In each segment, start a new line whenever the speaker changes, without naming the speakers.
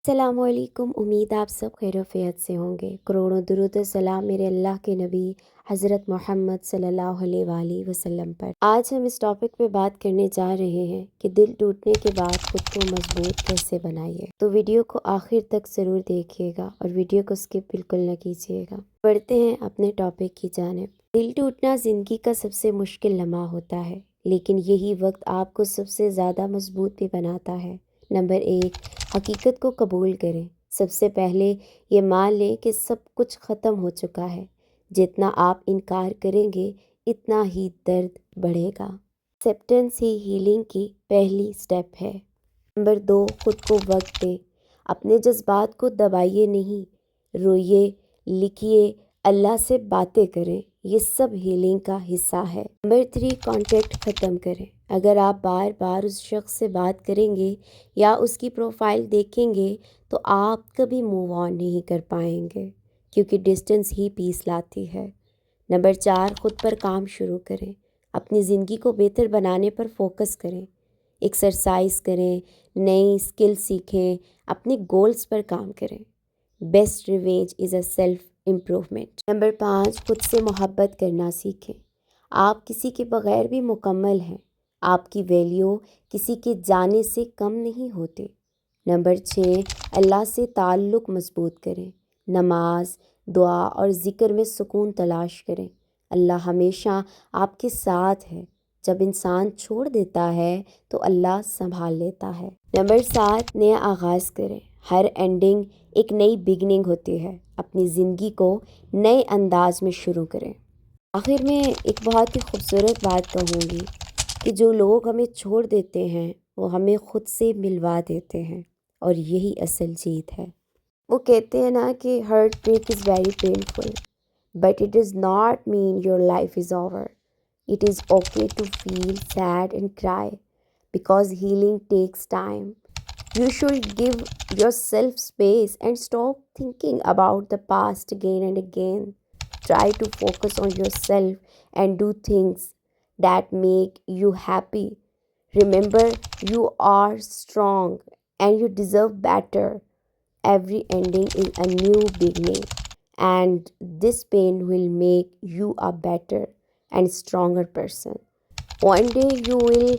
अस्सलामु अलैकुम। उम्मीद आप सब खैरियत से होंगे। करोड़ों दुरूद और सलाम मेरे अल्लाह के नबी हज़रत मोहम्मद सल्लल्लाहु अलैहि वसल्लम पर। आज हम इस टॉपिक पे बात करने जा रहे हैं कि दिल टूटने के बाद खुद को मजबूत कैसे बनाइए। तो वीडियो को आखिर तक ज़रूर देखिएगा और वीडियो को स्किप बिल्कुल न कीजिएगा। बढ़ते हैं अपने टॉपिक की जानिब। दिल टूटना ज़िंदगी का सबसे मुश्किल लम्हा होता है, लेकिन यही वक्त आपको सबसे ज़्यादा मजबूत भी बनाता है। नंबर 1, हकीकत को कबूल करें। सबसे पहले ये मान लें कि सब कुछ ख़त्म हो चुका है। जितना आप इनकार करेंगे इतना ही दर्द बढ़ेगा। एक्सेप्टेंस ही हीलिंग की पहली स्टेप है। नंबर 2, खुद को वक्त दें। अपने जज्बात को दबाइए नहीं, रोइए, लिखिए, अल्लाह से बातें करें। ये सब हीलिंग का हिस्सा है। नंबर 3, कॉन्टैक्ट ख़त्म करें। अगर आप बार बार उस शख्स से बात करेंगे या उसकी प्रोफाइल देखेंगे तो आप कभी मूव ऑन नहीं कर पाएंगे, क्योंकि डिस्टेंस ही पीस लाती है। नंबर 4, खुद पर काम शुरू करें। अपनी ज़िंदगी को बेहतर बनाने पर फोकस करें। एक्सरसाइज करें, नई स्किल सीखें, अपने गोल्स पर काम करें। Best revenge is a self improvement. Number 5, खुद से मोहब्बत करना सीखें। आप किसी के बगैर भी मुकम्मल हैं। आपकी वैल्यू किसी के जाने से कम नहीं होती। नंबर 6, अल्लाह से ताल्लुक़ मजबूत करें। नमाज, दुआ और ज़िक्र में सुकून तलाश करें। अल्लाह हमेशा आपके साथ है। जब इंसान छोड़ देता है तो अल्लाह संभाल लेता है। नंबर 7, नया आगाज़ करें। हर एंडिंग एक नई बिगनिंग होती है। अपनी ज़िंदगी को नए अंदाज में शुरू करें। आखिर में एक बहुत ही खूबसूरत बात कहूँगी कि जो लोग हमें छोड़ देते हैं वो हमें खुद से मिलवा देते हैं, और यही असल जीत है। वो कहते हैं ना कि heartbreak is very painful, but it does not mean your life is over. It is okay to feel sad and cry, because healing takes time. You should give yourself space and stop thinking about the past again and again. Try to focus on yourself and do things that make you happy. Remember, you are strong and you deserve better. Every ending is a new beginning, and this pain will make you a better and stronger person. One day you will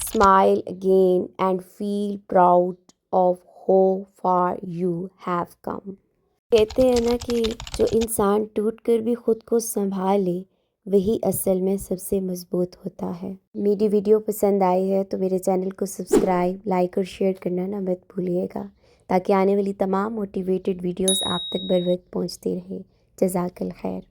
smile again and feel proud of how far you have come. कहते हैं ना कि जो इंसान टूट कर भी खुद को संभाल ले वही असल में सबसे मजबूत होता है। मेरी वीडियो पसंद आई है तो मेरे चैनल को सब्सक्राइब, लाइक और शेयर करना ना मत भूलिएगा, ताकि आने वाली तमाम मोटिवेटेड वीडियोस आप तक बर वक्त पहुँचती रहे। जज़ाकल खैर।